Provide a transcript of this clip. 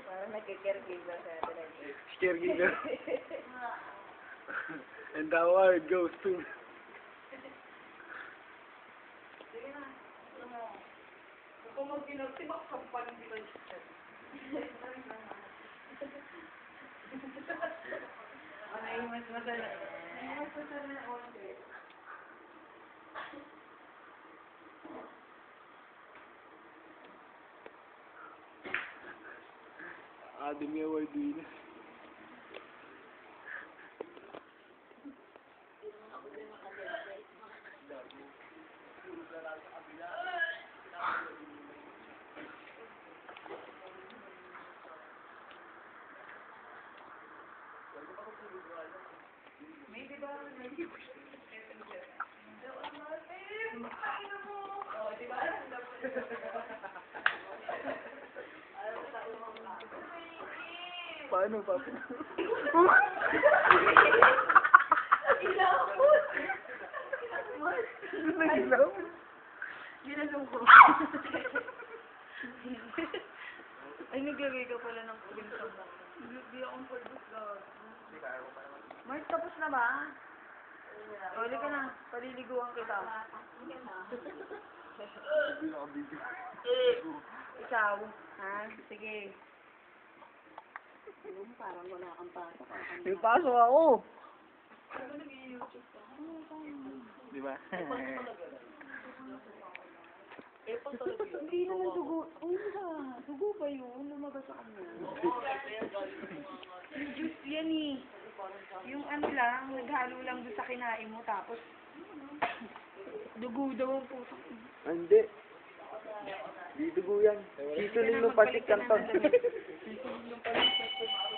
Parang nagkikirgiver sa atin. Caregiver. And the award goes to... Kung mag-pinagtibak sa panibigay siya. Ay, mas madala. Mas madala na konti. Academy Award winner. May diba? May diba? Oh, diba? Paano, Papa? Ilaw! Nag-ilaw? Ginalaw ko. Ay, naglagay ka pala ng kuling sa mo. Hindi akong pulbos lang. Mark, tapos na ba? Uli ka na. Paliliguan kita. Hindi nakabigyo. Ikaw. Ha? Sige. Parang wala kang pasok. May pasok ako. Ano nag-i-YouTube ka? Di ba? Hindi naman dugo. Dugo ba yun? Lumabas sa kanya. Yung juice yan eh. Yung ano lang, naghalo lang doon sa kinain mo, tapos dugo daw ang puso. Hindi. Di dugo yan. Sisunin mo patik kanton. Sisunin mo patik kanton.